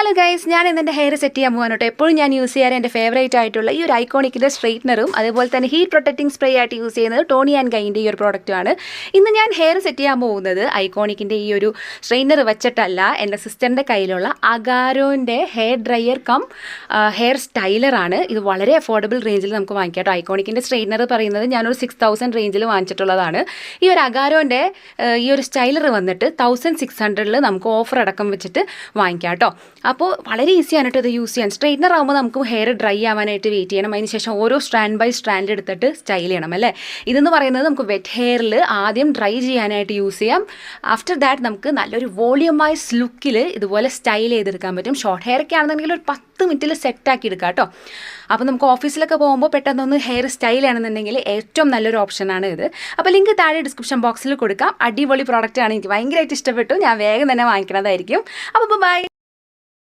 Hello guys, ഞാൻ ഇന്ന് hair set ചെയ്യാൻ പോകാനോട്ടോ. എപ്പോഴും ഞാൻ യൂസ് ചെയ്യാൻ എൻ്റെ ഫേവറേറ്റ് ആയിട്ടുള്ള ഈ ഒരു ഐക്കോണിക്കിൻ്റെ സ്ട്രെയിറ്റ്നറും അതുപോലെ തന്നെ ഹീറ്റ് പ്രൊട്ടക്റ്റിംഗ് സ്പ്രേ ആയിട്ട് യൂസ് ചെയ്യുന്നത് ടോണി ആൻഡ് ഗൈൻ്റെ ഈ ഒരു പ്രോഡക്റ്റുമാണ്. ഇന്ന് ഞാൻ ഹെയർ സെറ്റ് ചെയ്യാൻ പോകുന്നത് ഐക്കോണിക്കിൻ്റെ ഈ ഒരു സ്ട്രെയിറ്റ്നർ വെച്ചിട്ടല്ല, എൻ്റെ സിസ്റ്ററിൻ്റെ കയ്യിലുള്ള അഗാരോൻ്റെ ഹെയർ ഡ്രയർ കം ഹെയർ സ്റ്റൈലറാണ്. ഇത് വളരെ അഫോർഡബിൾ റേഞ്ചിൽ നമുക്ക് വാങ്ങിക്കാം കേട്ടോ. ഐക്കോണിക്കിൻ്റെ സ്ട്രെയിറ്റ്നർ പറയുന്നത് ഞാനൊരു 6000 റേഞ്ചിൽ വാങ്ങിച്ചിട്ടുള്ളതാണ്. ഈ ഒരു അഗാരോൻ്റെ ഈ ഒരു സ്റ്റൈലർ വന്നിട്ട് 1600 നമുക്ക് ഓഫർ അടക്കം വെച്ചിട്ട് വാങ്ങിക്കാം കേട്ടോ. അപ്പോൾ വളരെ ഈസിയാണ് കേട്ടോ ഇത് യൂസ് ചെയ്യാൻ. സ്ട്രെയിറ്റ്നർ ആകുമ്പോൾ നമുക്ക് ഹെയർ ഡ്രൈ ആവാനായിട്ട് വെയിറ്റ് ചെയ്യണം. അതിന് ശേഷം ഓരോ സ്ട്രാൻഡ് ബൈ സ്ട്രാൻഡ് എടുത്തിട്ട് സ്റ്റൈൽ ചെയ്യണം അല്ലേ. ഇതെന്ന് പറയുന്നത് നമുക്ക് വെറ്റ് ഹെയറിൽ ആദ്യം ഡ്രൈ ചെയ്യാനായിട്ട് യൂസ് ചെയ്യാം. ആഫ്റ്റർ ദാറ്റ് നമുക്ക് നല്ലൊരു വോളിയമൈസ് ലുക്കിൽ ഇതുപോലെ സ്റ്റൈൽ ചെയ്തെടുക്കാൻ പറ്റും. ഷോർട്ട് ഹെയർ ഒക്കെ ആണെന്നുണ്ടെങ്കിൽ ഒരു 10 മിനിറ്റിൽ സെറ്റാക്കി എടുക്കാം കേട്ടോ. അപ്പോൾ നമുക്ക് ഓഫീസിലൊക്കെ പോകുമ്പോൾ പെട്ടെന്നൊന്ന് ഹെയർ സ്റ്റൈൽ ആണെന്നുണ്ടെങ്കിൽ ഏറ്റവും നല്ലൊരു ഓപ്ഷനാണ് ഇത്. അപ്പോൾ ലിങ്ക് താഴെ ഡിസ്ക്രിപ്ഷൻ ബോക്സിൽ കൊടുക്കാം. അടിപൊളി പ്രോഡക്റ്റ് ആണ്, എനിക്ക് ഭയങ്കരമായിട്ട് ഇഷ്ടപ്പെട്ടു. ഞാൻ വേഗം തന്നെ വാങ്ങിക്കണതായിരിക്കും. അപ്പോൾ ബൈ.